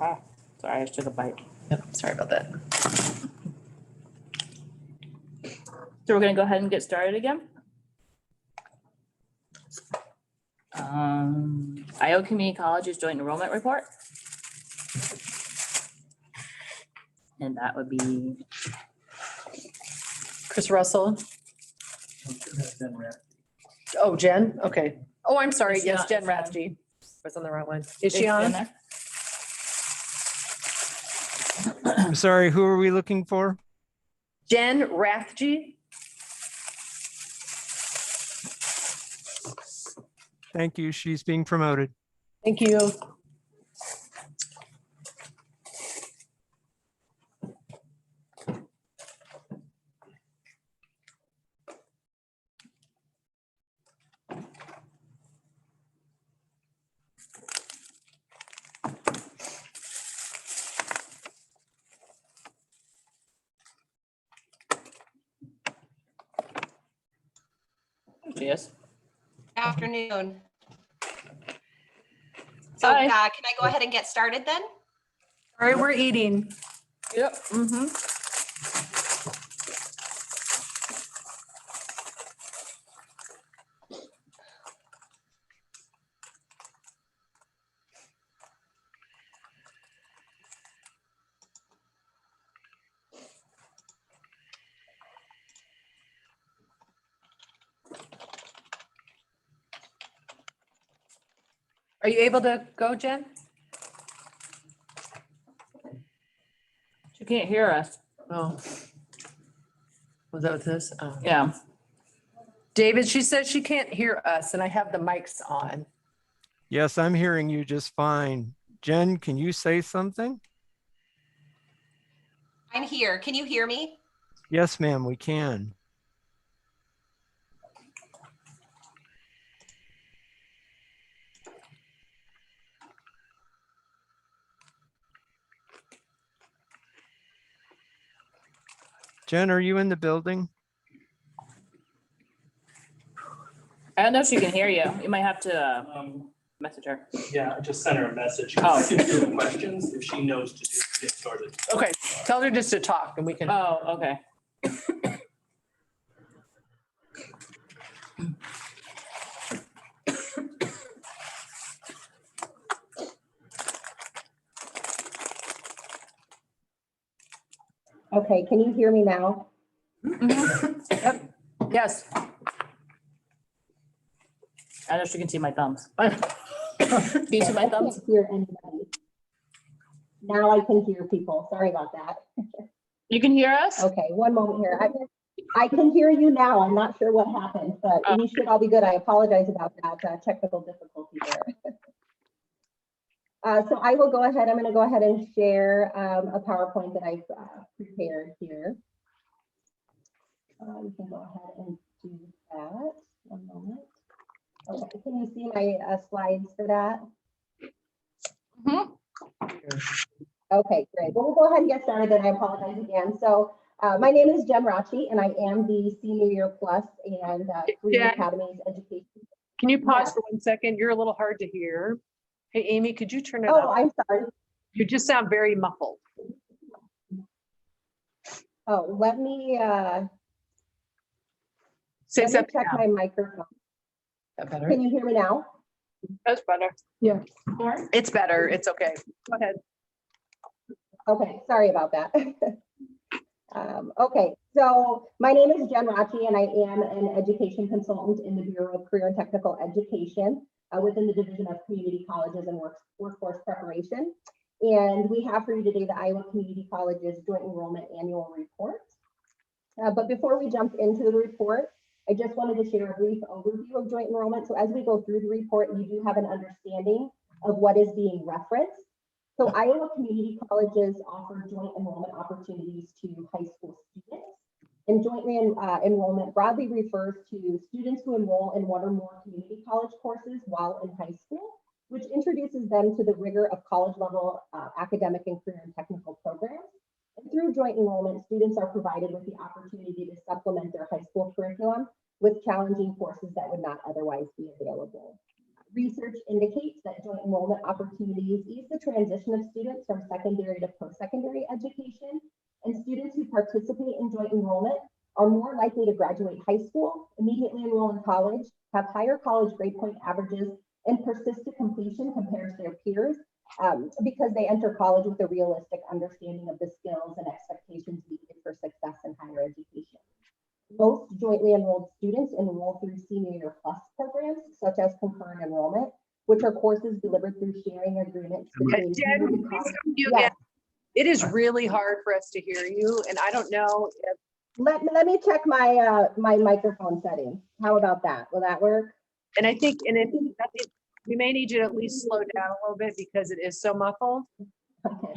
Ah, sorry, I just took a bite. Yep, sorry about that. So we're gonna go ahead and get started again. Iowa Community College's Joint Enrollment Report. And that would be, Chris Russell. Oh, Jen, okay. Oh, I'm sorry, It's yes, not- Jen it's not. Rathje. I was on the wrong one. Is is she in on? there? I'm sorry, who are we looking for? Jen Rathje? Thank you. She's being promoted. Thank you. She is. Afternoon. So Hi. can I go ahead and get started then? All right, we're eating. Yep. Mm-hmm. Are you able to go, Jen? She can't hear us. Oh. Was that what this? Oh. Yeah. David, she says she can't hear us and I have the mics on. Yes, I'm hearing you just fine. Jen, can you say something? I'm here. Can you hear me? Yes, ma'am, we can. Jen, are you in the building? I don't know if she can hear you. You might have to message her. Yeah, I just sent her a message. Oh. I can do the questions if she knows to get started. Okay, tell her just to talk and we can. Oh, okay. Okay, can you hear me now? Yep. Yes. I know she can see my thumbs. Can you see my I thumbs? can't hear anybody. Now I can hear people. Sorry about that. You can hear us? Okay, one moment here. I can hear you now. I'm not sure what happened, but we should all be good. I apologize about that technical difficulty there. So I will go ahead. I'm going to go ahead and share a PowerPoint that I've prepared here. We can go ahead and do that. One moment. Okay, can you see my slides for that? Mhm. Okay, great. Well, we'll go ahead and get started, and I apologize again. So my name is Jen Rathje, and I am the Senior Year Plus and Career Jen? Academies Education. Can you pause Yes. for 1 second? You're a little hard to hear. Hey, Amy, could you turn it Oh, up? I'm sorry. You just sound very muffled. Oh, let me Say something check now. my microphone. That better? Can you hear me now? That's better. Yeah. It's better. It's okay. Go ahead. Okay, sorry about that. Okay, so my name is Jen Rathje, and I am an education consultant in the Bureau of Career and Technical Education within the Division of Community Colleges and Workforce Preparation. And we have for you today the Iowa Community Colleges Joint Enrollment Annual Report. But before we jump into the report, I just wanted to share a brief overview of joint enrollment. So as we go through the report, you do have an understanding of what is being referenced. So Iowa community colleges offer joint enrollment opportunities to high school students. And joint enrollment broadly refers to students who enroll in one or more community college courses while in high school, which introduces them to the rigor of college level academic and career and technical programs. And through joint enrollment, students are provided with the opportunity to supplement their high school curriculum with challenging courses that would not otherwise be available. Research indicates that joint enrollment opportunities ease the transition of students from secondary to post-secondary education, and students who participate in joint enrollment are more likely to graduate high school, immediately enroll in college, have higher college grade point averages, and persist to completion compared to their peers because they enter college with a realistic understanding of the skills and expectations needed for success in higher education. Most jointly enrolled students enroll through Senior Year Plus programs, such as concurrent enrollment, which are courses delivered through sharing agreements between Jen, community please college. come to you Yes. again. It is really hard for us to hear you, and I don't know if, Let me check my my microphone settings. How about that? Will that work? and I think, we may need you to at least slow down a little bit because it is so muffled. Okay.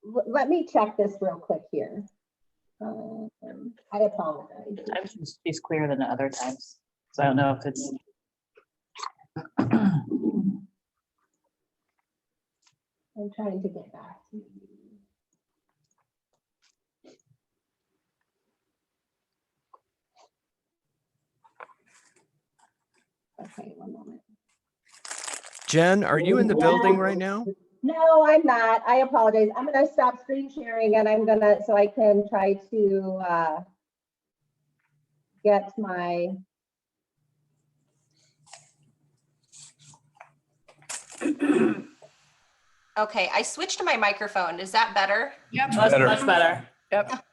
Let me check this real quick here. I apologize. Sometimes she's clearer than other times. So I don't know if it's. I'm trying to get back to you. Okay, one moment. Jen, are you in the building right now? No, I'm not. I apologize. I'm gonna stop screen sharing and I'm gonna, so I can try to get my. Okay, I switched to my microphone. Is that better? That's much better. Yep.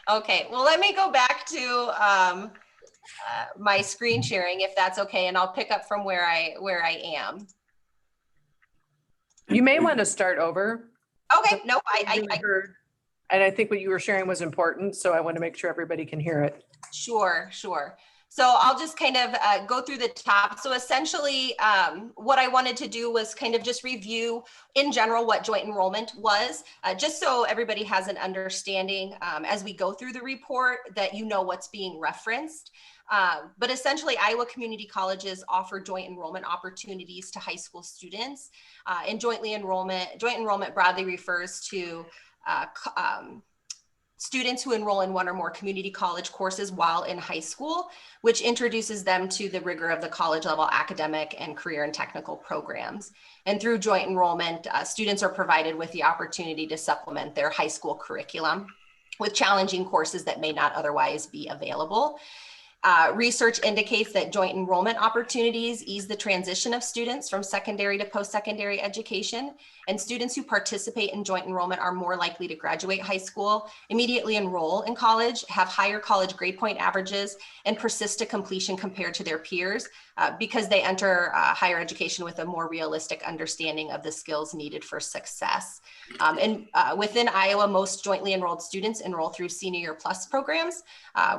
Okay, well, let me go back to my screen sharing if that's okay, and I'll pick up from where I am. You may want to start over. Okay, no, I heard, and I think what you were sharing was important, so I want to make sure everybody can hear it. Sure. So I'll just kind of go through the top. So essentially, what I wanted to do was kind of just review in general what joint enrollment was, just so everybody has an understanding as we go through the report that you know what's being referenced. But essentially, Iowa community colleges offer joint enrollment opportunities to high school students. And joint enrollment broadly refers to students who enroll in one or more community college courses while in high school, which introduces them to the rigor of the college level academic and career and technical programs. And through joint enrollment, students are provided with the opportunity to supplement their high school curriculum with challenging courses that may not otherwise be available. Research indicates that joint enrollment opportunities ease the transition of students from secondary to post-secondary education, and students who participate in joint enrollment are more likely to graduate high school, immediately enroll in college, have higher college grade point averages, and persist to completion compared to their peers because they enter higher education with a more realistic understanding of the skills needed for success. Within Iowa, most jointly enrolled students enroll through Senior Year Plus programs,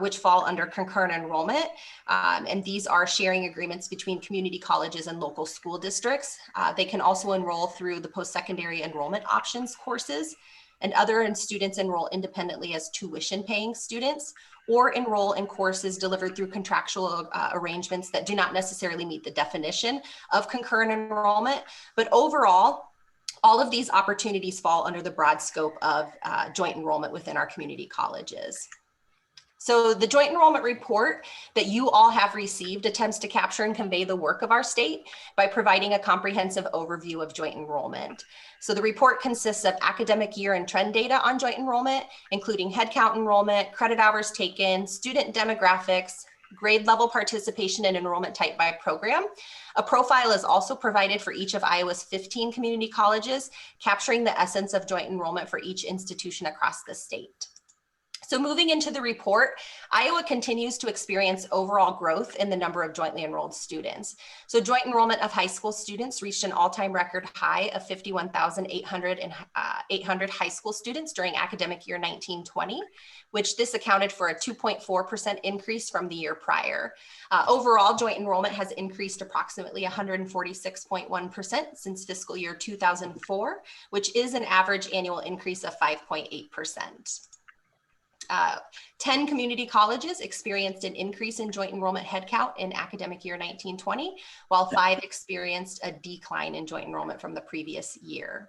which fall under concurrent enrollment. And these are sharing agreements between community colleges and local school districts. They can also enroll through the post-secondary enrollment options courses, and other students enroll independently as tuition paying students or enroll in courses delivered through contractual arrangements that do not necessarily meet the definition of concurrent enrollment. But overall, all of these opportunities fall under the broad scope of joint enrollment within our community colleges. So the joint enrollment report that you all have received attempts to capture and convey the work of our state by providing a comprehensive overview of joint enrollment. So the report consists of academic year and trend data on joint enrollment, including headcount enrollment, credit hours taken, student demographics, grade level participation, and enrollment type by program. A profile is also provided for each of Iowa's 15 community colleges, capturing the essence of joint enrollment for each institution across the state. So moving into the report, Iowa continues to experience overall growth in the number of jointly enrolled students. So joint enrollment of high school students reached an all-time record high of 51,800 high school students during academic year 1920, which this accounted for a 2.4% increase from the year prior. Overall, joint enrollment has increased approximately 146.1% since fiscal year 2004, which is an average annual increase of 5.8%. 10 community colleges experienced an increase in joint enrollment headcount in academic year 1920, while 5 experienced a decline in joint enrollment from the previous year.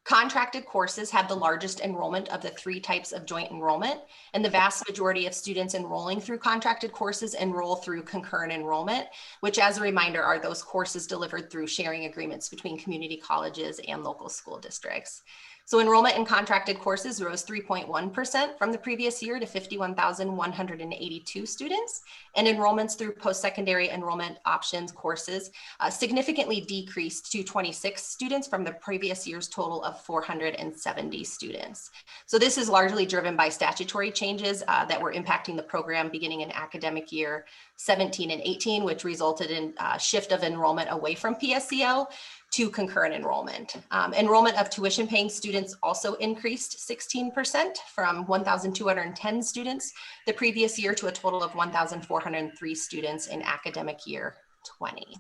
Contracted courses have the largest enrollment of the 3 types of joint enrollment, and the vast majority of students enrolling through contracted courses enroll through concurrent enrollment, which, as a reminder, are those courses delivered through sharing agreements between community colleges and local school districts. So enrollment in contracted courses rose 3.1% from the previous year to 51,182 students, and enrollments through post-secondary enrollment options courses significantly decreased to 26 students from the previous year's total of 470 students. So this is largely driven by statutory changes that were impacting the program beginning in academic year 17 and 18, which resulted in a shift of enrollment away from PSEO to concurrent enrollment. Enrollment of tuition paying students also increased 16% from 1,210 students the previous year to a total of 1,403 students in academic year 20.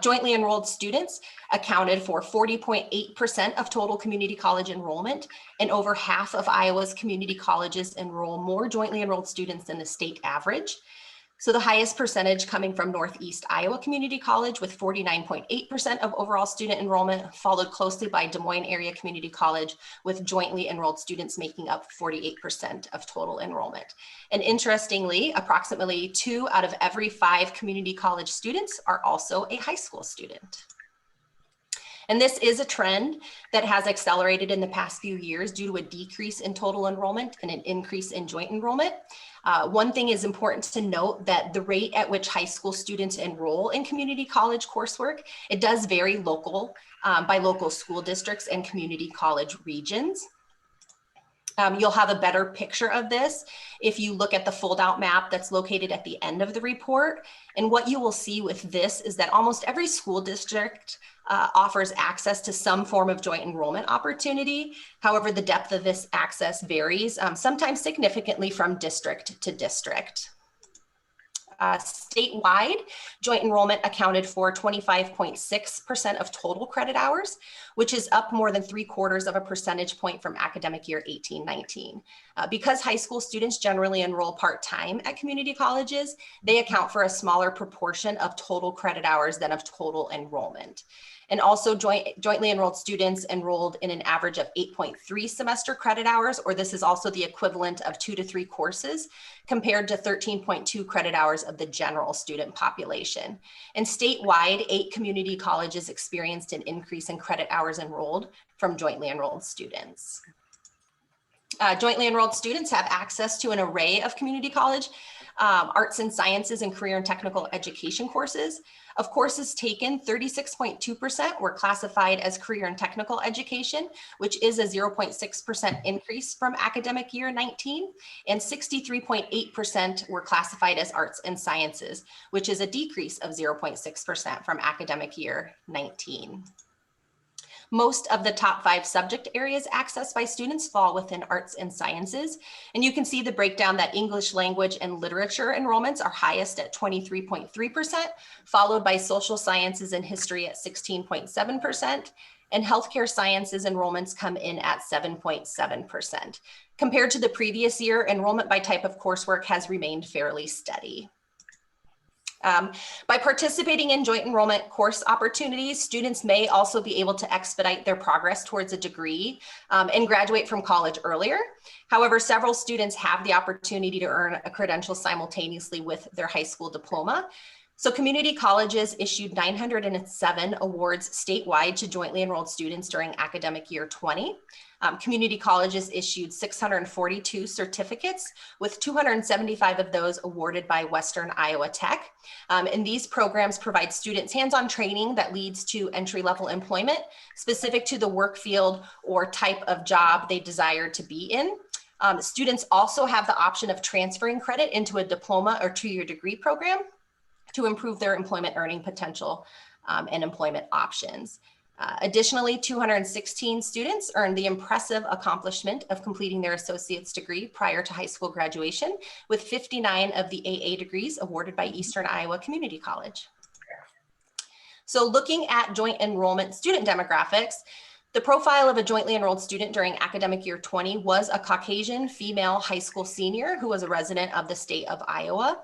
Jointly enrolled students accounted for 40.8% of total community college enrollment, and over half of Iowa's community colleges enroll more jointly enrolled students than the state average. So the highest percentage coming from Northeast Iowa Community College with 49.8% of overall student enrollment, followed closely by Des Moines Area Community College with jointly enrolled students making up 48% of total enrollment. And interestingly, approximately 2 out of every 5 community college students are also a high school student. And this is a trend that has accelerated in the past few years due to a decrease in total enrollment and an increase in joint enrollment. One thing is important to note that the rate at which high school students enroll in community college coursework, it does vary by local school districts and community college regions. You'll have a better picture of this if you look at the fold out map that's located at the end of the report. And what you will see with this is that almost every school district offers access to some form of joint enrollment opportunity. However, the depth of this access varies, sometimes significantly from district to district. Statewide, joint enrollment accounted for 25.6% of total credit hours, which is up more than 3/4 of a percentage point from academic year 18-19. Because high school students generally enroll part-time at community colleges, they account for a smaller proportion of total credit hours than of total enrollment. And also jointly enrolled students enrolled in an average of 8.3 semester credit hours, or this is also the equivalent of 2 to 3 courses, compared to 13.2 credit hours of the general student population. And statewide, 8 community colleges experienced an increase in credit hours enrolled from jointly enrolled students. Jointly enrolled students have access to an array of community college arts and sciences and career and technical education courses. Of courses taken, 36.2% were classified as career and technical education, which is a 0.6% increase from academic year 19, and 63.8% were classified as arts and sciences, which is a decrease of 0.6% from academic year 19. Most of the top 5 subject areas accessed by students fall within arts and sciences. And you can see the breakdown that English language and literature enrollments are highest at 23.3%, followed by social sciences and history at 16.7%. And healthcare sciences enrollments come in at 7.7%. Compared to the previous year, enrollment by type of coursework has remained fairly steady. By participating in joint enrollment course opportunities, students may also be able to expedite their progress towards a degree and graduate from college earlier. However, several students have the opportunity to earn a credential simultaneously with their high school diploma. So community colleges issued 907 awards statewide to jointly enrolled students during academic year 20. Community colleges issued 642 certificates, with 275 of those awarded by Western Iowa Tech. And these programs provide students hands-on training that leads to entry-level employment specific to the work field or type of job they desire to be in. Students also have the option of transferring credit into a diploma or 2-year degree program to improve their employment earning potential and employment options. Additionally, 216 students earned the impressive accomplishment of completing their associate's degree prior to high school graduation, with 59 of the AA degrees awarded by Eastern Iowa Community College. So looking at joint enrollment student demographics, the profile of a jointly enrolled student during academic year 20 was a Caucasian female high school senior who was a resident of the state of Iowa.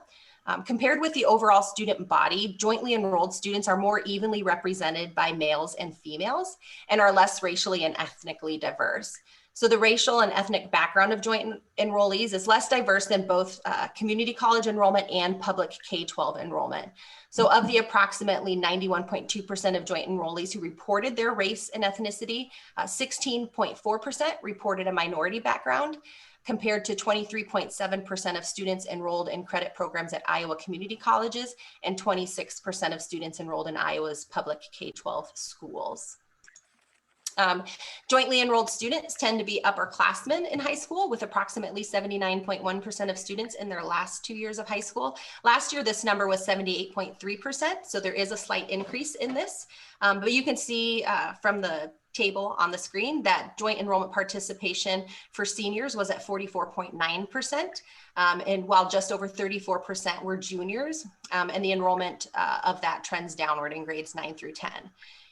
Compared with the overall student body, jointly enrolled students are more evenly represented by males and females and are less racially and ethnically diverse. So the racial and ethnic background of joint enrollees is less diverse than both community college enrollment and public K-12 enrollment. So of the approximately 91.2% of joint enrollees who reported their race and ethnicity, 16.4% reported a minority background, compared to 23.7% of students enrolled in credit programs at Iowa community colleges and 26% of students enrolled in Iowa's public K-12 schools. Jointly enrolled students tend to be upperclassmen in high school, with approximately 79.1% of students in their last 2 years of high school. Last year, this number was 78.3%, so there is a slight increase in this. But you can see from the table on the screen that joint enrollment participation for seniors was at 44.9%, and while just over 34% were juniors, and the enrollment of that trends downward in grades 9 through 10.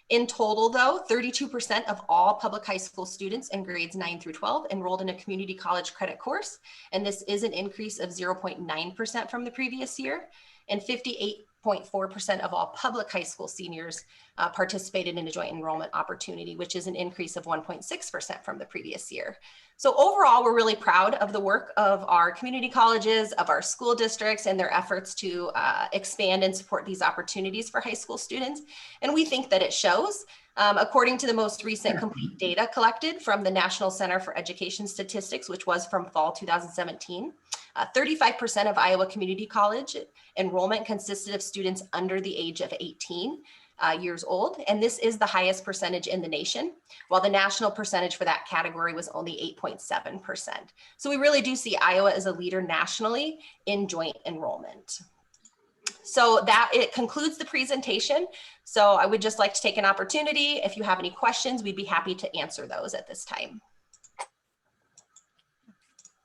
In total, though, 32% of all public high school students in grades 9 through 12 enrolled in a community college credit course, and this is an increase of 0.9% from the previous year, and 58.4% of all public high school seniors participated in a joint enrollment opportunity, which is an increase of 1.6% from the previous year. So overall, we're really proud of the work of our community colleges, of our school districts, and their efforts to expand and support these opportunities for high school students. And we think that it shows. According to the most recent complete data collected from the National Center for Education Statistics, which was from fall 2017, 35% of Iowa community college enrollment consisted of students under the age of 18 years old, and this is the highest percentage in the nation, while the national percentage for that category was only 8.7%. So we really do see Iowa as a leader nationally in joint enrollment. So it concludes the presentation. So I would just like to take an opportunity. If you have any questions, we'd be happy to answer those at this time.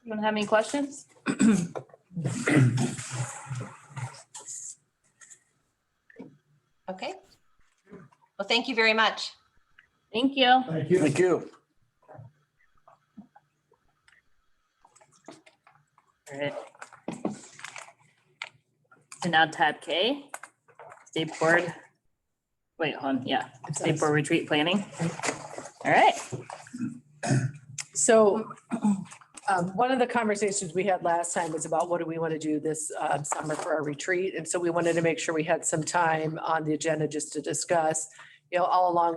Anyone have any questions? Okay. Well, thank you very much. Thank you. Thank you. Thank you. All right. So now tab K, State Board. Wait, hold on. Yeah, State Board retreat planning. All right. So one of the conversations we had last time was about what do we want to do this summer for our retreat. And so we wanted to make sure we had some time on the agenda just to discuss. You know, all along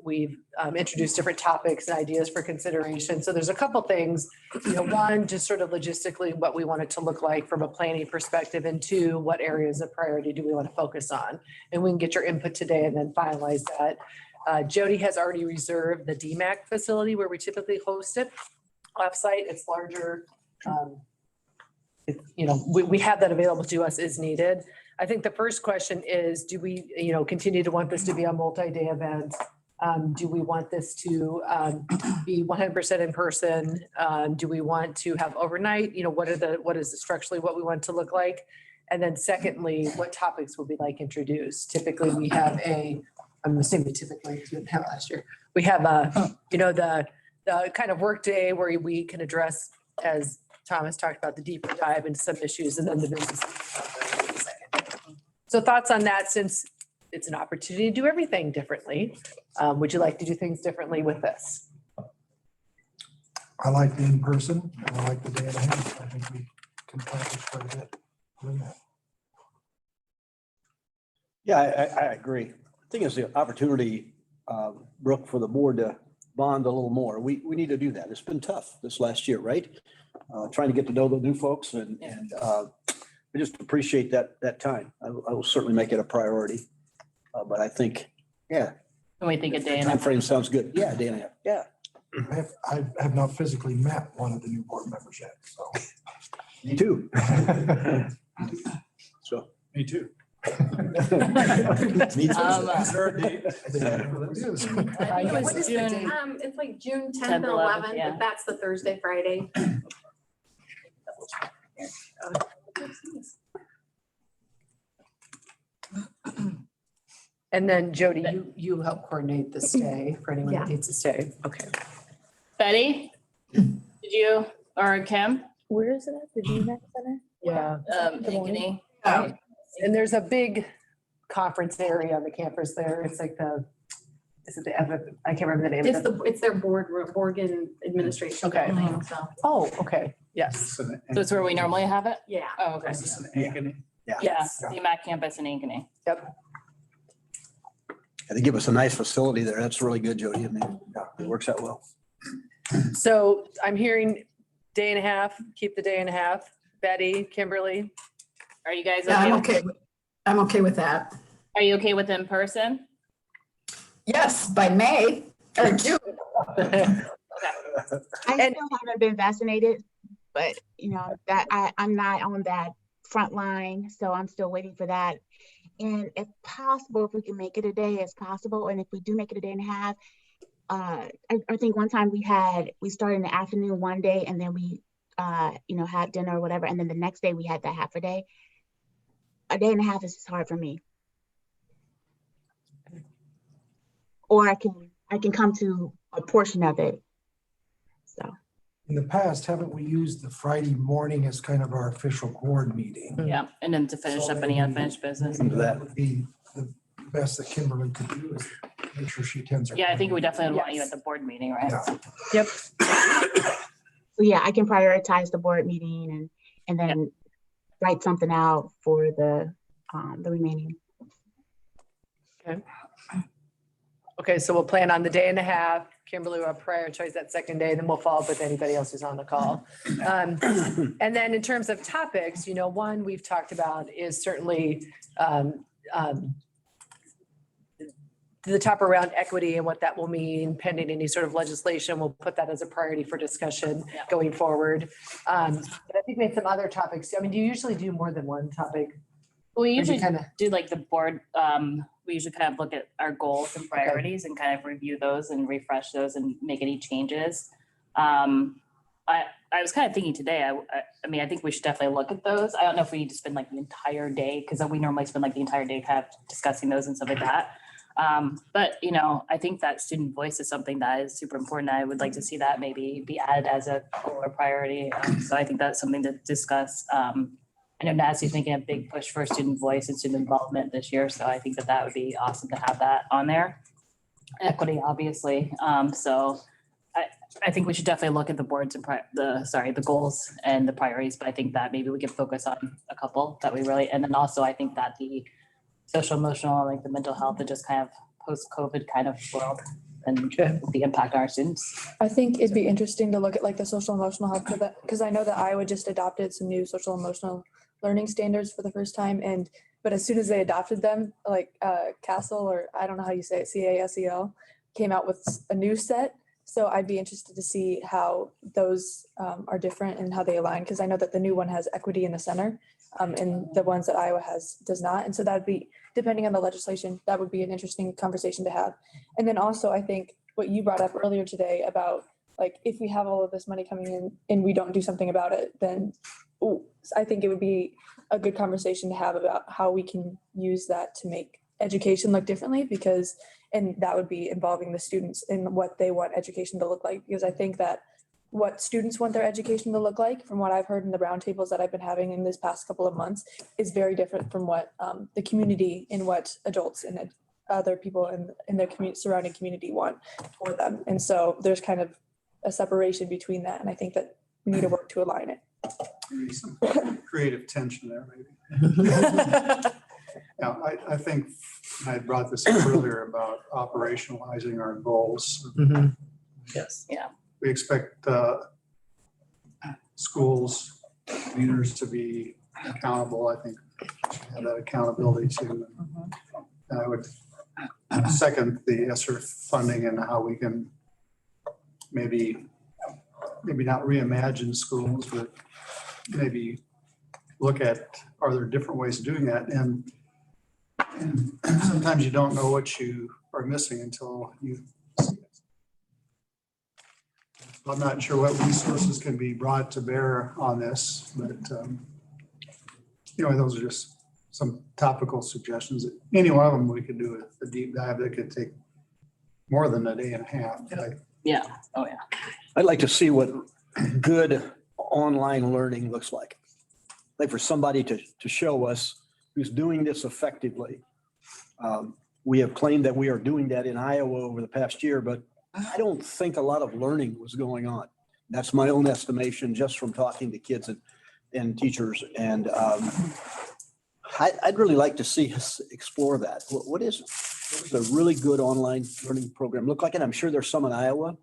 we've introduced different topics and ideas for consideration. So there's a couple things, you know, one, just sort of logistically what we want it to look like from a planning perspective, and two, what areas of priority do we want to focus on? And we can get your input today and then finalize that. Jody has already reserved the DMAC facility where we typically host it offsite. It's larger. You know, we have that available to us as needed. I think the first question is, do we, you know, continue to want this to be a multi-day event? Do we want this to be 100% in person? Do we want to have overnight? You know, what is structurally what we want to look like? And then secondly, what topics will be like introduced? Typically we have I'm assuming typically, because we didn't have it last year. We have you know, the kind of work day where we can address, as Thomas talked about, the deeper dive into some issues, and then the business. So thoughts on that, since it's an opportunity to do everything differently. Would you like to do things differently with this? I like the in-person, and I like the day and a half. I think we can accomplish quite a bit doing that. Yeah, I agree. I think it's the opportunity, Brooke, for the board to bond a little more. We need to do that. It's been tough this last year, right? Trying to get to know the new folks, and I just appreciate that time. I will certainly make it a priority. But I think, yeah. Can we think a day and a Time half? frame sounds good. Yeah, day and a half. Yeah. I have not physically met one of the new board members yet, so. Me too. So. Me too. Me too. What is the date? It's like June 10th and 11th, yeah. but that's the Thursday, Friday. And then Jody, you help coordinate the stay for anyone that needs to stay. Okay. Betty, did you, or Kim? Where is it at? The DMAC Center? Yeah. Ankeny. And there's a big conference area on the campus there. It's like is it I can't remember the name. of It's their Oregon administration. Okay. building, So, Oh, okay, yes. So it's where we normally have it? yeah. Oh, okay. Yeah, Yes. the MAC campus in Ankeny. Yep. And they give us a nice facility there. That's really good, Jody. I mean, yeah, it works out well. So I'm hearing day and a half, keep the day and a half. Betty, Kimberly, Are you guys Yeah, I'm okay? okay. I'm okay with that. Are you okay with in person? Yes, by May or June. I And- still haven't been vaccinated, but that I'm not on that front line, so I'm still waiting for that. And if possible, if we can make it a day as possible, and if we do make it a day and a half, I think one time we started in the afternoon one day, and then we had dinner or whatever, and then the next day we had that half a day. A day and a half is just hard for me. Or I can come to a portion of it. So. In the past, haven't we used the Friday morning as kind of our official board meeting? Yeah, and then to finish up any unfinished business. Come to that. Would be the best that Kimberly could do is make sure she attends. our Yeah, I think we definitely want you Yes. at the board meeting, right? Yeah. yep. So yeah, I can prioritize the board meeting and then write something out for the remaining. Okay, so we'll plan on the day and a half. Kimberly will prioritize that second day, then we'll follow up with anybody else who's on the call. And then in terms of topics, one we've talked about is certainly the top around equity and what that will mean pending any sort of legislation. We'll put that as a priority for discussion Yeah. going forward. But I think we had some other topics. I mean, do you usually do more than one topic? We Or do usually you kind of, do like the board, we usually kind of look at our goals and priorities and kind of review those and refresh those and make any changes. I was kind of thinking today, I mean, I think we should definitely look at those. I don't know if we need to spend like the entire day, because we normally spend like the entire day kind of discussing those and stuff like that. But I think that student voice is something that is super important. I would like to see that maybe be added as a goal or priority. So I think that's something to discuss. I know NASA's making a big push for student voice and student involvement this year. So I think that would be awesome to have that on there. Equity, obviously. So I think we should definitely look at the boards and the goals and the priorities, but I think that maybe we can focus on a couple that we really, and then also I think that the social emotional, like the mental health and just kind of post-COVID kind of world and the impact on our students. I think it'd be interesting to look at like the social emotional health for that, because I know that Iowa just adopted some new social emotional learning standards for the first time. But as soon as they adopted them, like Castle, or I don't know how you say it, CASEL, came out with a new set. So I'd be interested to see how those are different and how they align, because I know that the new one has equity in the center and the ones that Iowa has does not. And so that'd be, depending on the legislation, that would be an interesting conversation to have. And then also I think what you brought up earlier today about like, if we have all of this money coming in and we don't do something about it, then I think it would be a good conversation to have about how we can use that to make education look differently, and that would be involving the students in what they want education to look like. Because I think that what students want their education to look like, from what I've heard in the roundtables that I've been having in this past couple of months, is very different from what the community and what adults and other people in their surrounding community want for them. And so there's kind of a separation between that. And I think that we need to work to align it. Maybe some creative tension there, maybe. Now, I think I brought this up earlier about operationalizing our goals. Yes. Yeah. We expect schools, leaders to be accountable. I think we should have that accountability too. And I would second the ESSER funding and how we can maybe not reimagine schools, but maybe look at, are there different ways of doing that? And sometimes you don't know what you are missing until you see it. I'm not sure what resources can be brought to bear on this, but those are just some topical suggestions. Any one of them we could do a deep dive that could take more than a day and a half. Yeah. Oh, yeah. I'd like to see what good online learning looks like. like for somebody to show us who's doing this effectively. We have claimed that we are doing that in Iowa over the past year, but I don't think a lot of learning was going on. That's my own estimation, just from talking to kids and teachers. And I'd really like to see us explore that. What is a really good online learning program look like? And I'm sure there's some in Iowa.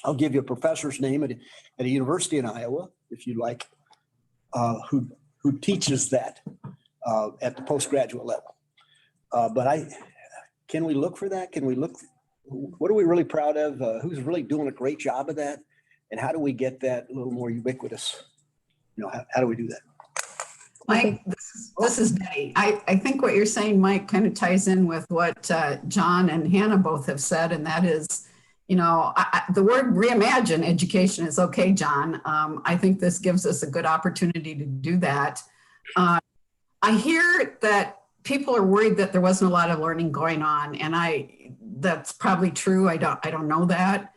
I'll give you a professor's name at a university in Iowa, if you like, who teaches that at the postgraduate level. But can we look for that? Can we look? What are we really proud of? Who's really doing a great job of that? And how do we get that a little more ubiquitous? You know, how do we do that? Mike, this is Betty. I think what you're saying, Mike, kind of ties in with what John and Hannah both have said, and that is, you know, the word reimagine education is okay, John. I think this gives us a good opportunity to do that. I hear that people are worried that there wasn't a lot of learning going on, and that's probably true. I don't know that.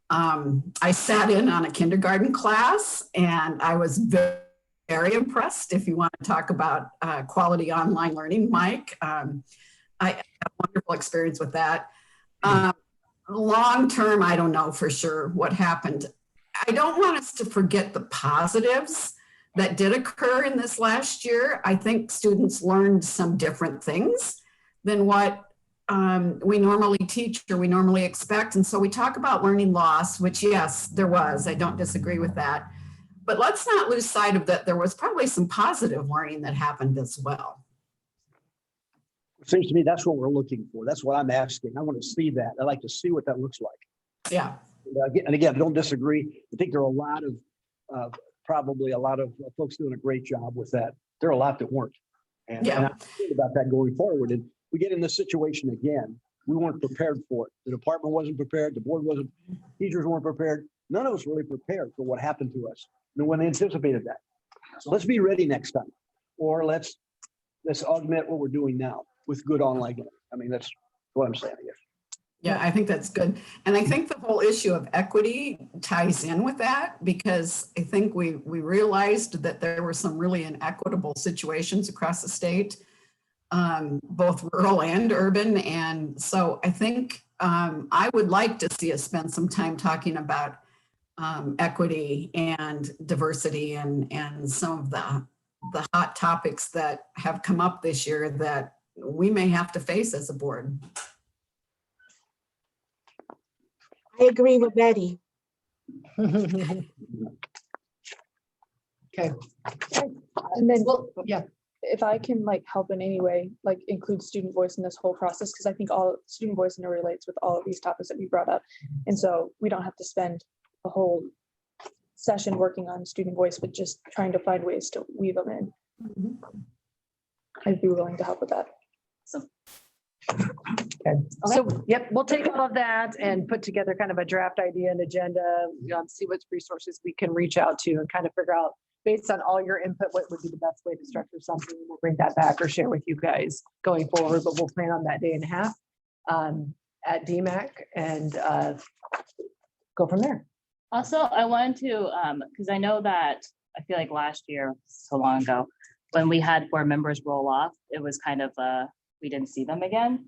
I sat in on a kindergarten class, and I was very impressed. If you want to talk about quality online learning, Mike, I had a wonderful experience with that. Long term, I don't know for sure what happened. I don't want us to forget the positives that did occur in this last year. I think students learned some different things than what we normally teach or we normally expect. And so we talk about learning loss, which yes, there was. I don't disagree with that. But let's not lose sight of that there was probably some positive learning that happened as well. It seems to me that's what we're looking for. That's what I'm asking. I want to see that. I'd like to see what that looks like. Yeah. And again, I don't disagree. I think there are a lot of, probably a lot of folks doing a great job with that. There are a lot that weren't. And I'm thinking about that going forward. And we get in this situation again. We weren't prepared for it. The department wasn't prepared. The board wasn't, teachers weren't prepared. None of us really prepared for what happened to us. No one anticipated that. So let's be ready next time. Or let's augment what we're doing now with good online learning. I mean, that's what I'm saying, I guess. Yeah, I think that's good. And I think the whole issue of equity ties in with that, because I think we realized that there were some really inequitable situations across the state, both rural and urban. And so I think I would like to see us spend some time talking about equity and diversity and some of the hot topics that have come up this year that we may have to face as a board. I agree with Betty. Okay. And then, Well, yeah. if I can like help in any way, like include student voice in this whole process, because I think all student voice interrelates with all of these topics that we brought up. And so we don't have to spend a whole session working on student voice, but just trying to find ways to weave them in. I'd be willing to help with that. Okay. So, yep, we'll take all of that and put together kind of a draft idea and agenda, see what resources we can reach out to and kind of figure out, based on all your input, what would be the best way to structure something. We'll bring that back or share with you guys going forward, but we'll plan on that day and a half at DMAC and go from there. Also, I wanted to, because I know that, I feel like last year, so long ago, when we had board members roll off, it was kind of, we didn't see them again.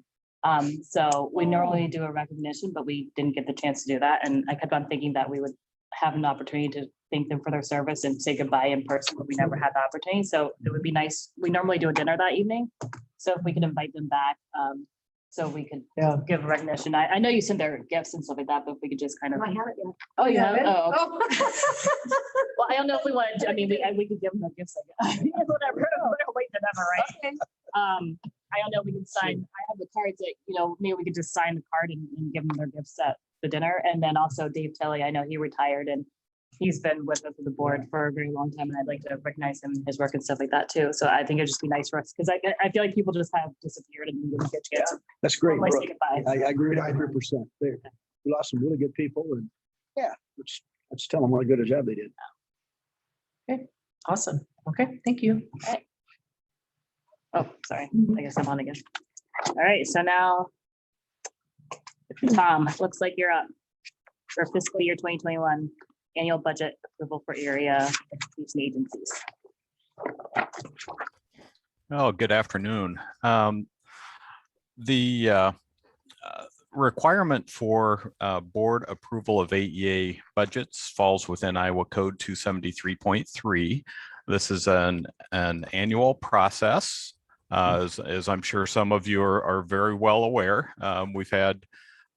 So we normally do a recognition, but we didn't get the chance to do that. And I kept on thinking that we would have an opportunity to thank them for their service and say goodbye in person, but we never had the opportunity. So it would be nice. We normally do a dinner that evening. So if we could invite them back, so we could give a recognition. I know you sent their gifts and stuff like that, but if we could just kind of. I have it yet. Oh, you have it? Oh. Well, I don't know if we wanted to, I mean, we could give them their gifts, I guess. Whatever, wait to never, right? Okay. I don't know, we can sign, I have the cards that, you know, maybe we could just sign the card and give them their gifts at the dinner. And then also Dave Tilley, I know he retired and he's been with us at the board for a very long time. And I'd like to recognize him, his work and stuff like that too. So I think it'd just be nice for us because I feel like people just have disappeared and we didn't get a chance. That's great. Let's Brooke. say goodbye. I agree 100% there. We lost some really good people and let's tell them what a good job they did. Okay, awesome. Okay, thank you. Oh, sorry. I guess I'm on again. All right, so now, Tom, looks like you're up for fiscal year 2021 annual budget approval for area education agencies. Oh, good afternoon. The requirement for board approval of AEA budgets falls within Iowa Code 273.3. This is an annual process. As I'm sure some of you are very well aware, we've had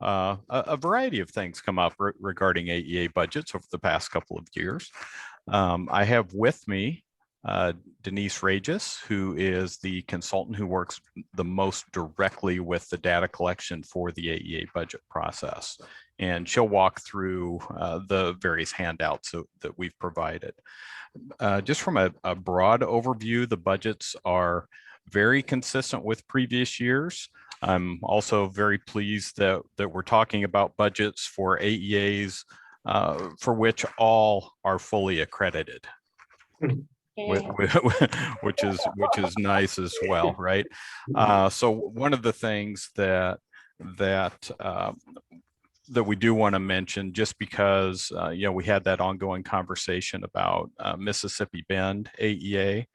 a variety of things come up regarding AEA budgets over the past couple of years. I have with me Denise Regis, who is the consultant who works the most directly with the data collection for the AEA budget process. And she'll walk through the various handouts that we've provided. Just from a broad overview, the budgets are very consistent with previous years. I'm also very pleased that we're talking about budgets for AEAs for which all are fully accredited. Which is nice as well, right? So one of the things that we do want to mention, just because we had that ongoing conversation about Mississippi Bend AEA.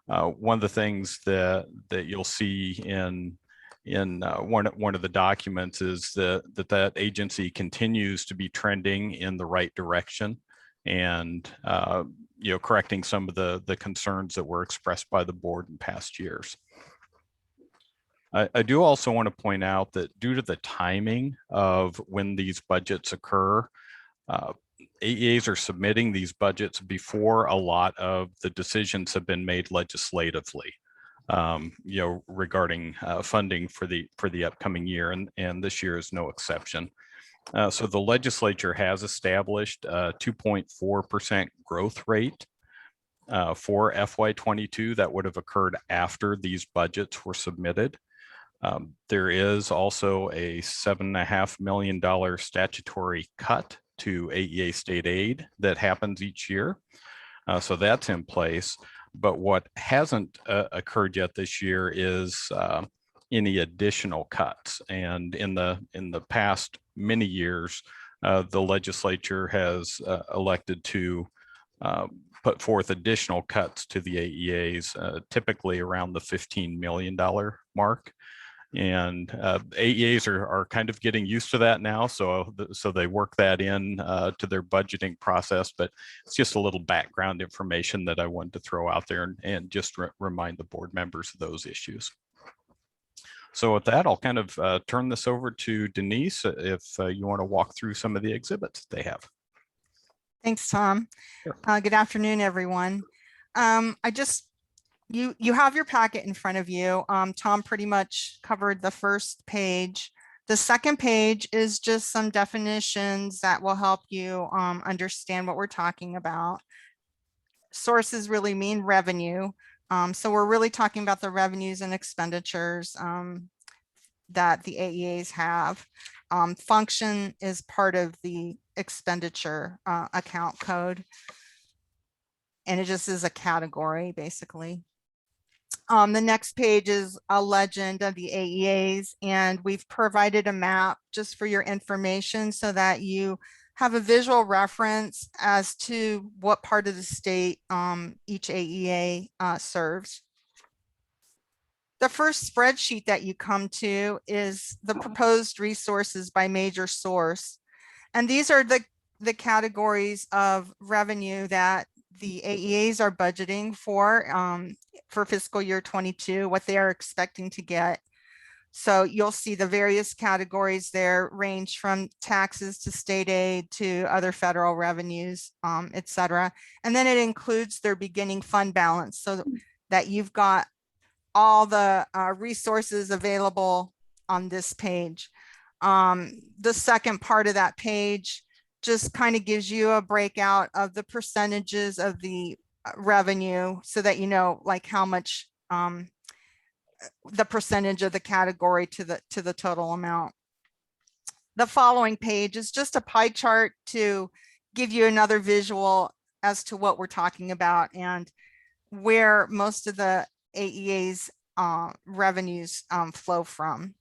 One of the things that you'll see in one of the documents is that agency continues to be trending in the right direction, and correcting some of the concerns that were expressed by the board in past years. I do also want to point out that due to the timing of when these budgets occur, AEAs are submitting these budgets before a lot of the decisions have been made legislatively, regarding funding for the upcoming year, and this year is no exception. So the legislature has established a 2.4% growth rate for FY22 that would have occurred after these budgets were submitted. There is also a $7.5 million statutory cut to AEA state aid that happens each year. So that's in place. But what hasn't occurred yet this year is any additional cuts. And in the past many years, the legislature has elected to put forth additional cuts to the AEAs, typically around the $15 million mark. And AEAs are kind of getting used to that now, so they work that in to their budgeting process. But it's just a little background information that I wanted to throw out there and just remind the board members of those issues. So with that, I'll kind of turn this over to Denise if you want to walk through some of the exhibits they have. Thanks, Tom. Sure. Good afternoon, everyone. You have your packet in front of you. Tom pretty much covered the first page. The second page is just some definitions that will help you understand what we're talking about. Sources really mean revenue. So we're really talking about the revenues and expenditures that the AEAs have. Function is part of the expenditure account code. And it just is a category, basically. The next page is a legend of the AEAs, and we've provided a map just for your information so that you have a visual reference as to what part of the state each AEA serves. The first spreadsheet that you come to is the proposed resources by major source. And these are the categories of revenue that the AEAs are budgeting for fiscal year 22, what they are expecting to get. So you'll see the various categories there range from taxes to state aid to other federal revenues, et cetera. And then it includes their beginning fund balance so that you've got all the resources available on this page. The second part of that page just kind of gives you a breakout of the percentages of the revenue so that you know like how much the percentage of the category to the total amount. The following page is just a pie chart to give you another visual as to what we're talking about and where most of the AEA's revenues flow from.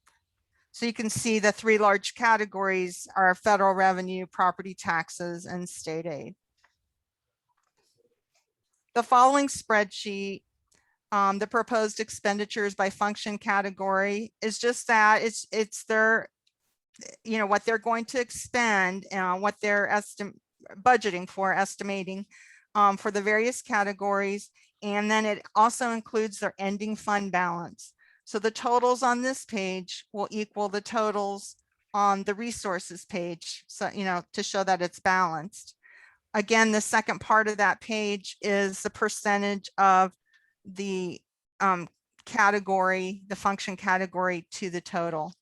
So you can see the three large categories are federal revenue, property taxes, and state aid. The following spreadsheet The proposed expenditures by function category is just that it's their, you know, what they're going to expend, what they're budgeting for, estimating for the various categories. And then it also includes their ending fund balance. So the totals on this page will equal the totals on the resources page. So, you know, to show that it's balanced. Again, the second part of that page is the percentage of the category, the function category to the total.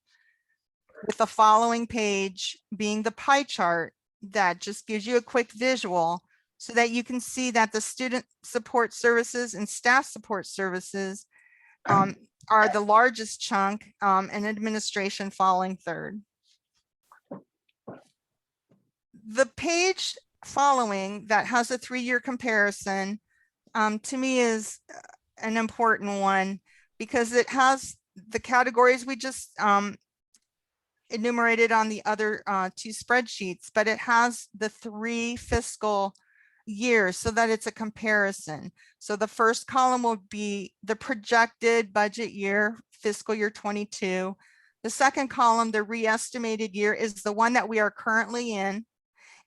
With the following page being the pie chart that just gives you a quick visual so that you can see that the student support services and staff support services are the largest chunk, and administration following third. The page following that has a 3-year comparison to me is an important one because it has the categories we just enumerated on the other 2 spreadsheets, but it has the 3 fiscal years so that it's a comparison. So the first column will be the projected budget year, fiscal year 22. The second column, the re-estimated year, is the one that we are currently in.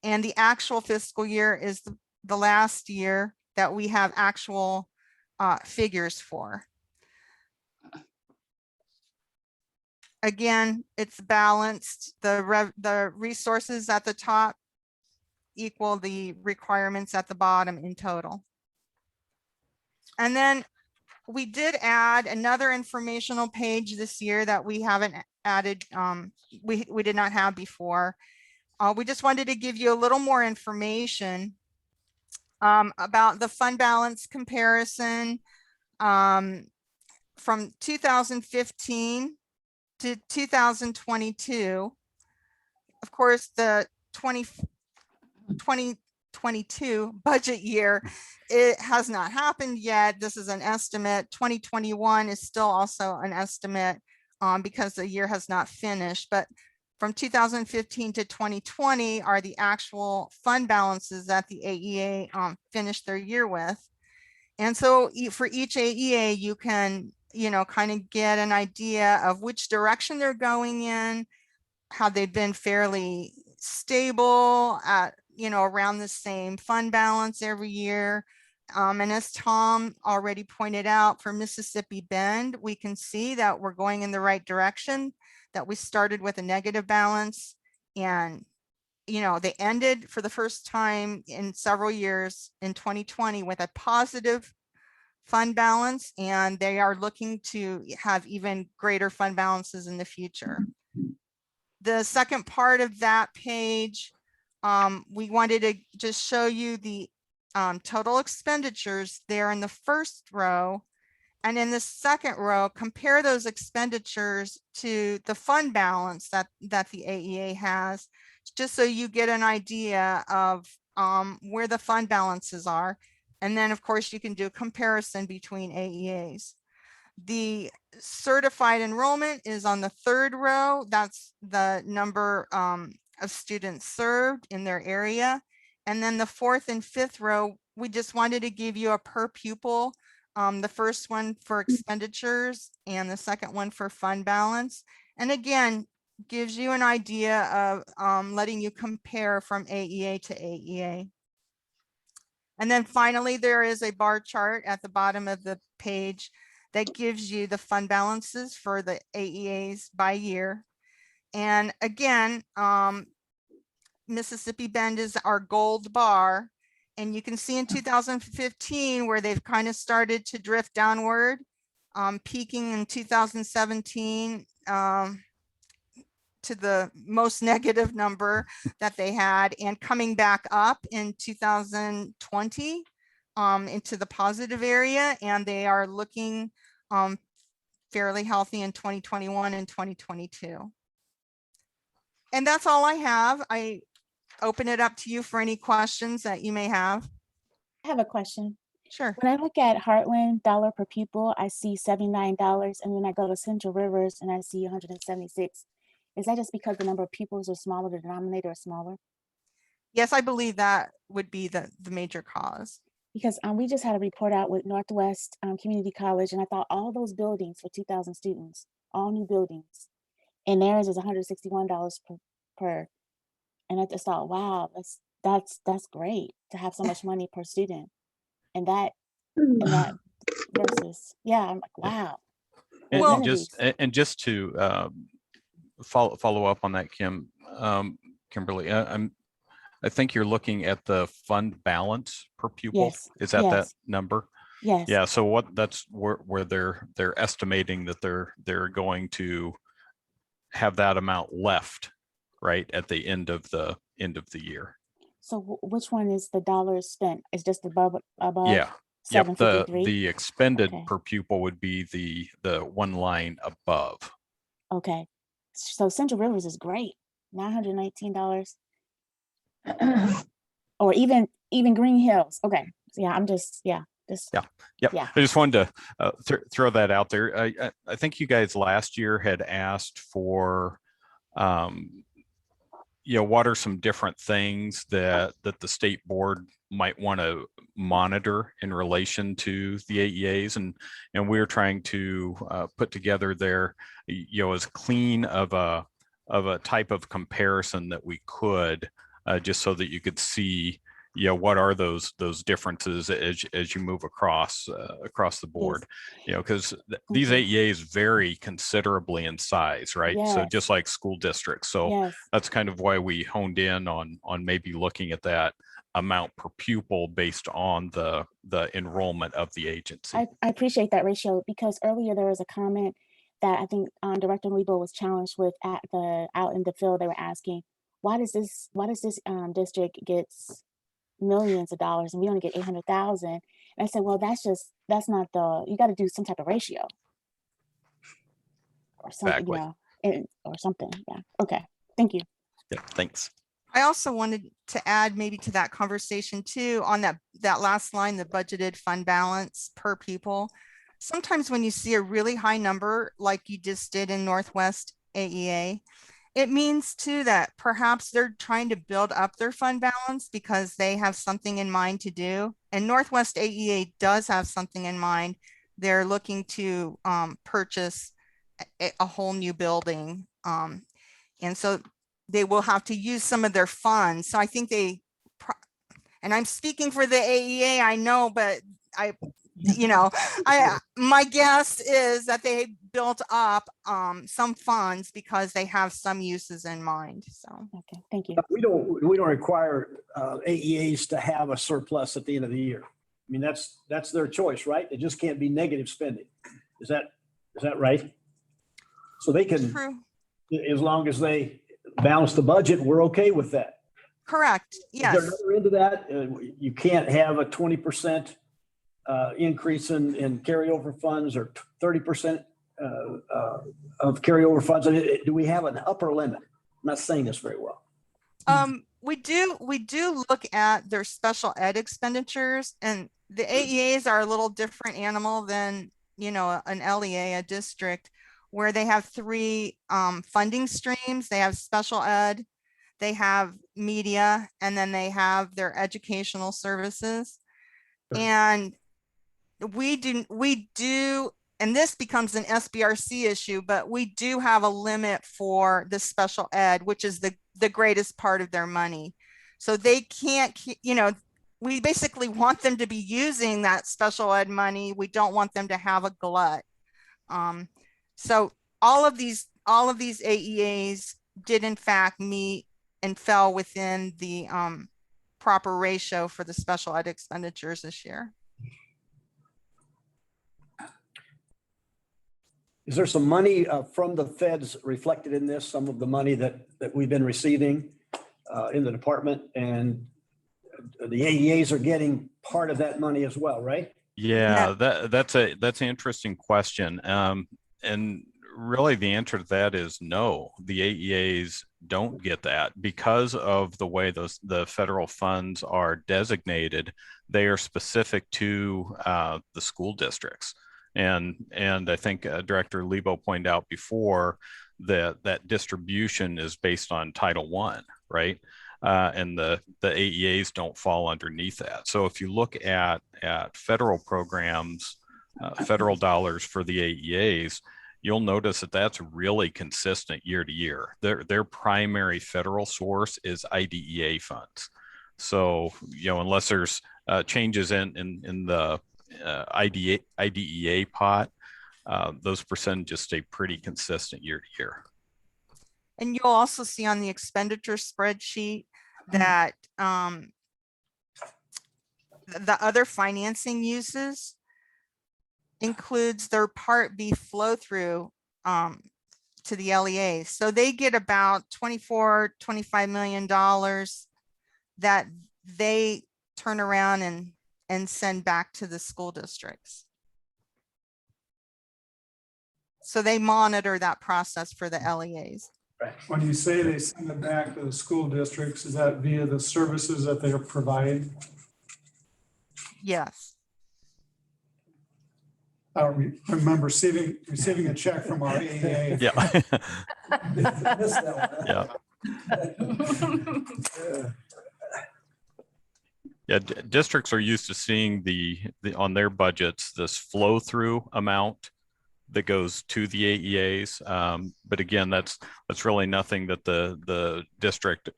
And the actual fiscal year is the last year that we have actual figures for. Again, it's balanced. The resources at the top equal the requirements at the bottom in total. And then we did add another informational page this year that we haven't added, we did not have before. We just wanted to give you a little more information about the fund balance comparison from 2015 to 2022. Of course, the 2022 budget year, it has not happened yet. This is an estimate. 2021 is still also an estimate because the year has not finished. But from 2015 to 2020 are the actual fund balances that the AEA finished their year with. And so for each AEA, you can, you know, kind of get an idea of which direction they're going in, how they've been fairly stable at, you know, around the same fund balance every year. And as Tom already pointed out, for Mississippi Bend, we can see that we're going in the right direction, that we started with a negative balance and, you know, they ended for the first time in several years in 2020 with a positive fund balance, and they are looking to have even greater fund balances in the future. The second part of that page, we wanted to just show you the total expenditures there in the first row. And in the second row, compare those expenditures to the fund balance that the AEA has, just so you get an idea of where the fund balances are. And then, of course, you can do a comparison between AEAs. The certified enrollment is on the third row. That's the number of students served in their area. And then the fourth and fifth row, we just wanted to give you a per pupil. The first one for expenditures and the second one for fund balance. And again, gives you an idea of letting you compare from AEA to AEA. And then finally, there is a bar chart at the bottom of the page that gives you the fund balances for the AEAs by year. And again, Mississippi Bend is our gold bar. And you can see in 2015 where they've kind of started to drift downward, peaking in 2017 to the most negative number that they had, and coming back up in 2020 into the positive area. And they are looking fairly healthy in 2021 and 2022. And that's all I have. I open it up to you for any questions that you may have. I have a question. Sure. When I look at Heartland dollar per pupil, I see $79, and then I go to Central Rivers and I see 176. Is that just because the number of pupils are smaller, the denominator is smaller? Yes, I believe that would be the major cause. Because we just had a report out with Northwest Community College, and I thought all those buildings for 2,000 students, all new buildings, and theirs is $161 per. And I just thought, wow, that's great to have so much money per student, and that versus, yeah, I'm like, wow. And just to follow up on that, Kimberly, I think you're looking at the fund balance per pupil. Yes. Is that that Yes. number? Yes. Yeah. So that's where they're estimating that they're going to have that amount left, right, at the end of the year. So which one is the dollars spent? It's just above Yeah. Yep. 753? The expended Okay. per pupil would be the one line above. Okay. So Central Rivers is great. $919. Or even Green Hills. Okay. So yeah, I'm just, yeah. Yep. Yeah. I just wanted to throw that out there. I think you guys last year had asked for, what are some different things that the state board might want to monitor in relation to the AEAs, and we're trying to put together there, as clean of a type of comparison that we could, just so that you could see, what are those differences as you move across the board, because these AEAs vary considerably in size, right? So Yes. just like school districts. So Yes. that's kind of why we honed in on maybe looking at that amount per pupil based on the enrollment of the agency. I appreciate that ratio, because earlier there was a comment that I think Director Lebo was challenged with out in the field. They were asking, why does this district gets millions of dollars and we only get 800,000? And I said, well, that's not you got to do some type of ratio or something, Exactly. or something. Yeah. Okay. Thank you. Yeah. Thanks. I also wanted to add maybe to that conversation too, on that last line, the budgeted fund balance per pupil. Sometimes when you see a really high number, like you just did in Northwest AEA, it means too that perhaps they're trying to build up their fund balance because they have something in mind to do. And Northwest AEA does have something in mind. They're looking to purchase a whole new building. And so they will have to use some of their funds. So I think and I'm speaking for the AEA, I know, but my guess is that they built up some funds because they have some uses in mind. So okay, thank you. We don't require AEAs to have a surplus at the end of the year. I mean, that's their choice, right? It just can't be negative spending. Is that right? So they can, true. As long as they balance the budget, we're okay with that. Correct. Yes. Is there another end to that? You can't have a 20% increase in carryover funds or 30% of carryover funds. Do we have an upper limit? I'm not saying this very well. We do look at their special ed expenditures, and the AEAs are a little different animal than, an LEA, a district, where they have three funding streams. They have special ed, they have media, and then they have their educational services. And we do, and this becomes an SBRC issue, but we do have a limit for the special ed, which is the greatest part of their money. So they can't, we basically want them to be using that special ed money. We don't want them to have a glut. So all of these AEAs did in fact meet and fell within the proper ratio for the special ed expenditures this year. Is there some money from the feds reflected in this, some of the money that we've been receiving in the department, and the AEAs are getting part of that money as well, right? Yeah, that's an interesting question. And really the answer to that is no, the AEAs don't get that because of the way the federal funds are designated. They are specific to the school districts. And I think Director Lebo pointed out before that distribution is based on Title I, right? and the AEAs don't fall underneath that. So if you look at federal programs, federal dollars for the AEAs, you'll notice that that's really consistent year to year. Their primary federal source is IDEA funds. So, unless there's changes in the IDEA pot, those percentages stay pretty consistent year to year. And you'll also see on the expenditure spreadsheet that the other financing uses includes their Part B flow through to the LEA. So they get about $25 million that they turn around and send back to the school districts. So they monitor that process for the LEAs. When you say they send it back to the school districts, is that via the services that they are providing? Yes. I don't remember receiving a check from our AEA. Yeah. Missed that one. Yeah. Yeah, districts are used to seeing the on their budgets this flow through amount that goes to the AEAs. But again, that's really nothing that the district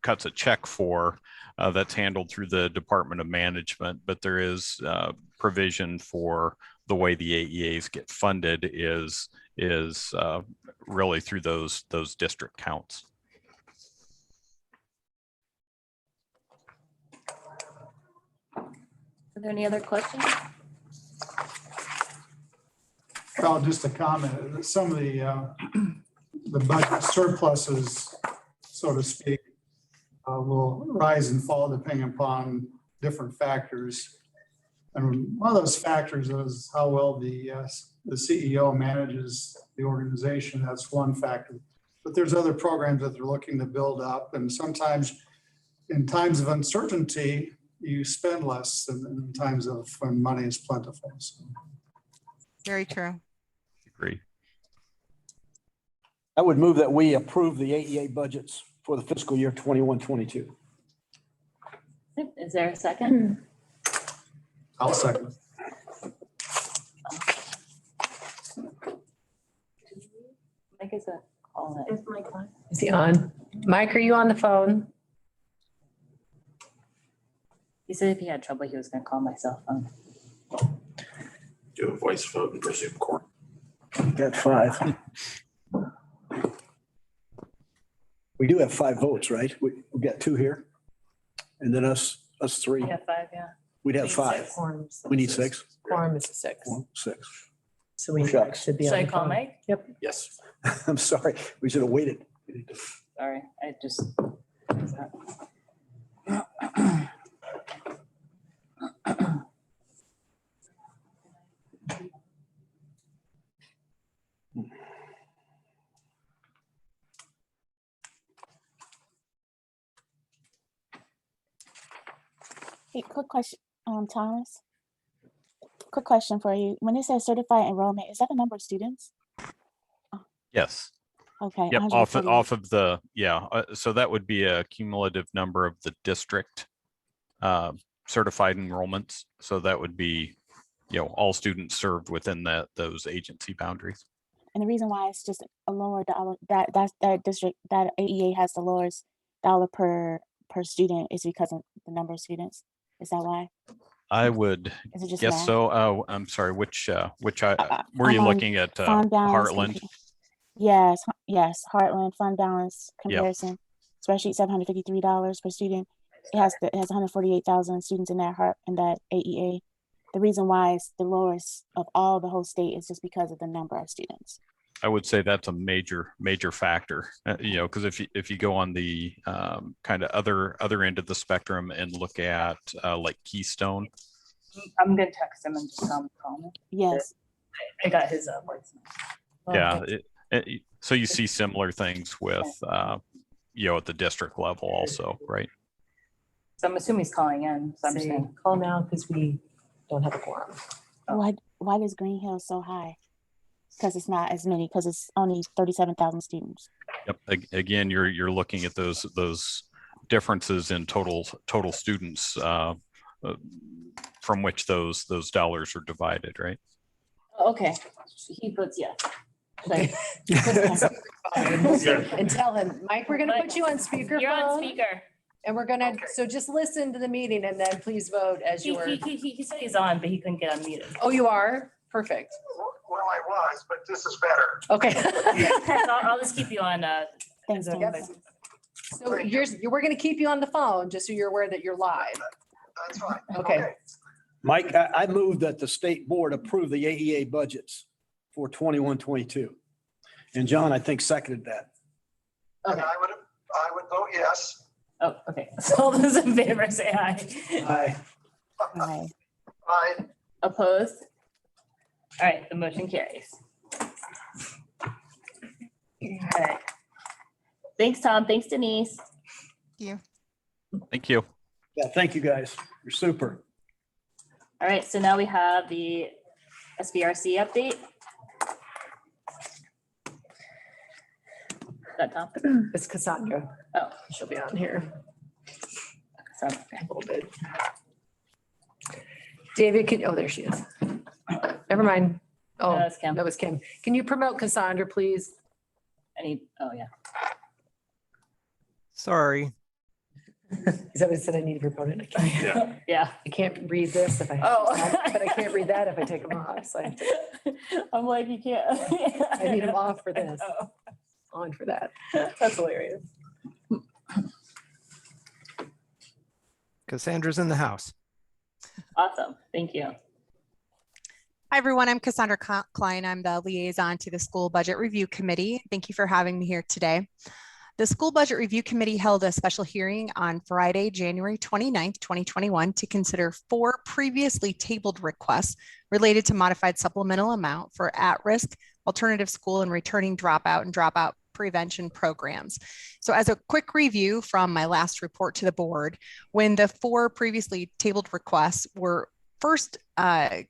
cuts a check for. That's handled through the Department of Management, but there is provision for the way the AEAs get funded is really through those district counts. Are there any other questions? Well, just a comment, some of the budget surpluses, so to speak, will rise and fall depending upon different factors. And one of those factors is how well the CEO manages the organization. That's one factor. But there's other programs that they're looking to build up. And sometimes in times of uncertainty, you spend less than in times of when money is plentiful. So. Very true. Agree. I would move that we approve the AEA budgets for the fiscal year 21-22. Is there a second? I'll second. Mike is calling it. Is Mike on? Is he on? Mike, are you on the phone? He said if he had trouble, he was going to call my cell phone. Do a voice vote and resume court. Got 5. We do have 5 votes, right? We got 2 here. And then us 3. Yeah, 5, yeah. We'd have 5. We need 6. Quorum is a 6. 6. So we Shucks. should be on Should I the call phone. Mike? Yep. Yes. I'm sorry. We should have waited. Sorry, I just. Hey, quick question, Thomas. Quick question for you. When it says certified enrollment, is that the number of students? Yes. Okay. Yep. 148. Off of the, yeah. So that would be a cumulative number of the district certified enrollments. So that would be, all students served within those agency boundaries. And the reason why it's just a lower dollar, that district, that AEA has the lowest dollar per student is because of the number of students. Is that why? I would Is it just guess math? so. Oh, I'm sorry. Which were you I'm on looking at? Fund balance Heartland? Yes, Heartland fund balance comparison. Spreadsheet $753 per student. It has 148,000 students in that AEA. The reason why it's the lowest of all the whole state is just because of the number of students. I would say that's a major factor, because if you go on the kind of other end of the spectrum and look at like Keystone. I'm going to text him and just tell him to call me. Yes. I got his voice. Yeah. So you see similar things with, at the district level also, right? So I'm assuming he's calling in. So I'm just saying. Call now because we don't have a quorum. Why is Green Hill so high? Because it's not as many, because it's only 37,000 students. Yep. Again, you're looking at those differences in total students from which those dollars are divided, right? Okay, he puts yes. Okay. And tell him, Mike, we're gonna put you on speakerphone. You're on speaker. And we're gonna, so just listen to the meeting and then please vote as you were. He said he's on, but he couldn't get unmuted. Oh, you are? Perfect. Well, I was, but this is better. Okay. So I'll just keep you on. Thanks, Tim. So we're gonna keep you on the phone, just so you're aware that you're live. That's fine. Okay. Mike, I move that the state board approve the AEA budgets for 21-22. And John, I think seconded that. And I would vote yes. Oh, okay. So all those in favor say aye. Aye. Aye. Aye. Opposed? All right, the motion carries. All right. Thanks, Tom. Thanks, Denise. Thank you. Yeah, thank you, guys. You're super. All right, so now we have the SBRC update. Is that Tom? It's Cassandra. Oh, She'll be on here sorry. a little bit. David, there she is. Never mind. Oh, That's Kim. that was Kim. Can you promote Cassandra, please? Oh, yeah. Sorry. Is that what it said? I need a proponent. Yeah. I can't read this if I, but I can't read that if I take them off. So I have to, I'm like, you can't. I need them off for this, Oh, on for that. that's hilarious. Cassandra's in the house. Awesome. Thank you. Hi, everyone. I'm Cassandra Klein. I'm the liaison to the School Budget Review Committee. Thank you for having me here today. The School Budget Review Committee held a special hearing on Friday, January 29th, 2021 to consider 4 previously tabled requests related to modified supplemental amount for at-risk, alternative school, and returning dropout and dropout prevention programs. So as a quick review from my last report to the board, when the 4 previously tabled requests were first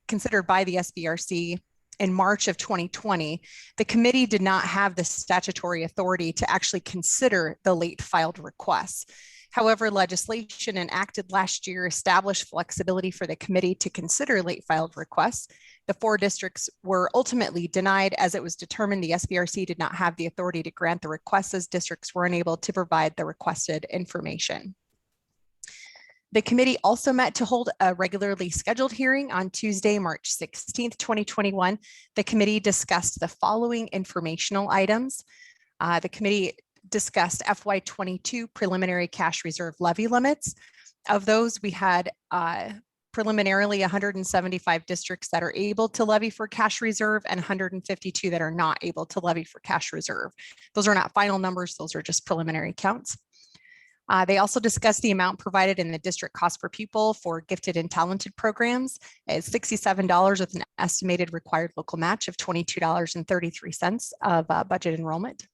considered by the SBRC in March of 2020, the committee did not have the statutory authority to actually consider the late filed requests. However, legislation enacted last year established flexibility for the committee to consider late filed requests. The 4 districts were ultimately denied as it was determined the SBRC did not have the authority to grant the requests as districts were unable to provide the requested information. The committee also met to hold a regularly scheduled hearing on Tuesday, March 16th, 2021. The committee discussed the following informational items. The committee discussed FY22 preliminary cash reserve levy limits. Of those, we had preliminarily 175 districts that are able to levy for cash reserve and 152 that are not able to levy for cash reserve. Those are not final numbers, those are just preliminary counts. They also discussed the amount provided in the district cost per pupil for gifted and talented programs at $67 with an estimated required local match of $22.33 of budget enrollment.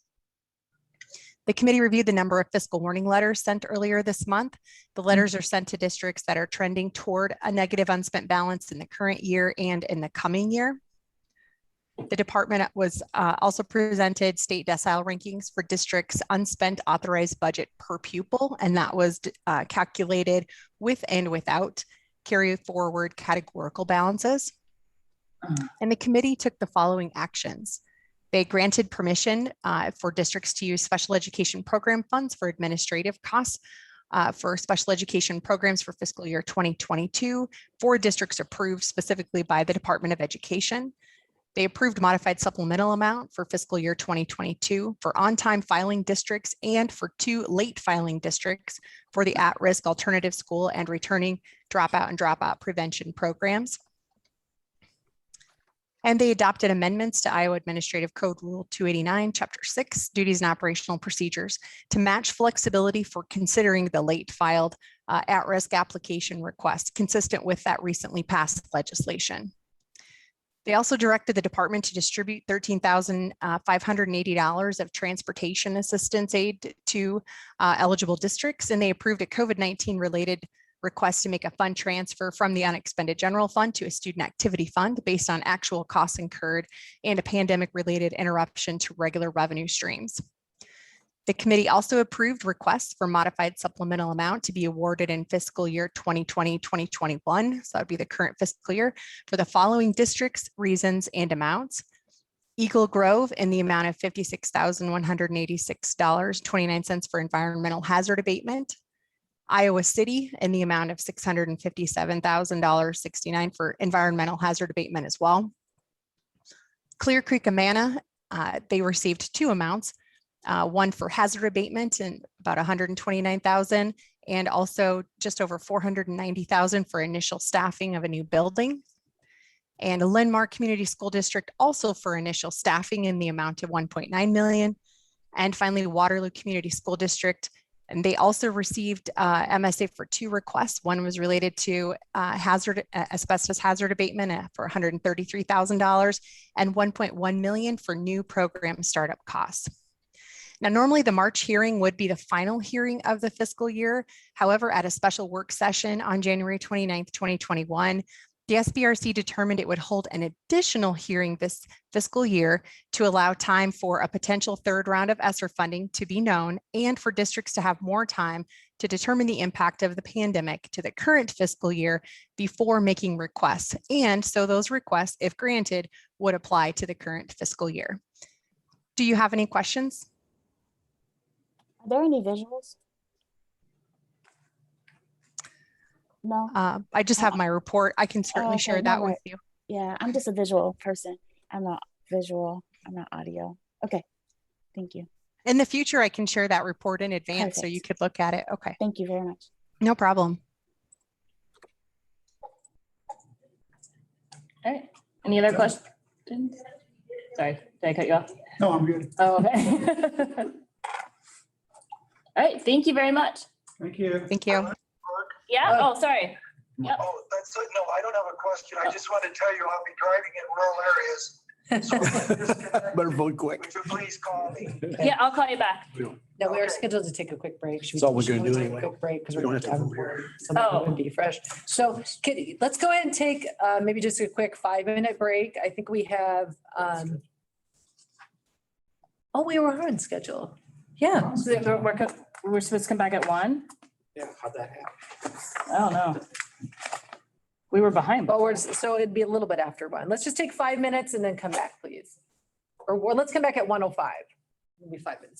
The committee reviewed the number of fiscal warning letters sent earlier this month. The letters are sent to districts that are trending toward a negative unspent balance in the current year and in the coming year. The department was also presented state decile rankings for districts' unspent authorized budget per pupil, and that was calculated with and without carry forward categorical balances. And the committee took the following actions. They granted permission for districts to use special education program funds for administrative costs for special education programs for fiscal year 2022 for districts approved specifically by the Department of Education. They approved modified supplemental amount for fiscal year 2022 for on-time filing districts and for 2 late filing districts for the at-risk alternative school and returning dropout and dropout prevention programs. And they adopted amendments to Iowa Administrative Code Rule 289, Chapter 6, Duties and Operational Procedures to match flexibility for considering the late filed at-risk application request consistent with that recently passed legislation. They also directed the department to distribute $13,580 of transportation assistance aid to eligible districts, and they approved a COVID-19 related request to make a fund transfer from the unexpended general fund to a student activity fund based on actual costs incurred and a pandemic related interruption to regular revenue streams. The committee also approved requests for modified supplemental amount to be awarded in fiscal year 2020-2021. So that would be the current fiscal year for the following districts, reasons, and amounts. Eagle Grove in the amount of $56,186.29 for environmental hazard abatement. Iowa City in the amount of $657,000.69 for environmental hazard abatement as well. Clear Creek Amana, they received two amounts, one for hazard abatement and about $129,000, and also just over $490,000 for initial staffing of a new building. And Linmar Community School District also for initial staffing in the amount of $1.9 million. And finally, Waterloo Community School District, and they also received MSA for two requests. One was related to asbestos hazard abatement for $133,000 and $1.1 million for new program startup costs. Now, normally the March hearing would be the final hearing of the fiscal year. However, at a special work session on January 29th, 2021, the SBRC determined it would hold an additional hearing this fiscal year to allow time for a potential third round of ESSER funding to be known and for districts to have more time to determine the impact of the pandemic to the current fiscal year before making requests. And so those requests, if granted, would apply to the current fiscal year. Do you have any questions? Are there any visuals? No. I just have my report. I can certainly okay, share no that worries. with you. Yeah, I'm just a visual person. I'm not visual. I'm not audio. Okay. Thank you. In the future, I can share that report in advance so Perfect. you could look at it. Okay. Thank you very much. No problem. All right. Any other questions? Sorry, did I cut you off? No, I'm good. Oh, okay. All right, thank you very much. Thank you. Thank you. Yeah, oh, sorry. Yep. Oh, that's, no, I don't have a question. I just want to tell you I'll be driving in rural areas. So Better vote quick. would you please call me? Yeah, I'll call you back. No, we are scheduled to take a quick break. That's all we're gonna do take a anyway. quick break because We we're don't going have to to have vote. some would be fresh. So Kitty, let's go ahead and take maybe just a quick 5-minute break. I think we have, oh, we were on schedule. Yeah. So we're supposed to come back at 1? Yeah, how'd that happen? I don't know. We were behind. But so it'd be a little bit after 1. Let's just take 5 minutes and then come back, please. Or let's come back at 1:05. It'll be 5 minutes.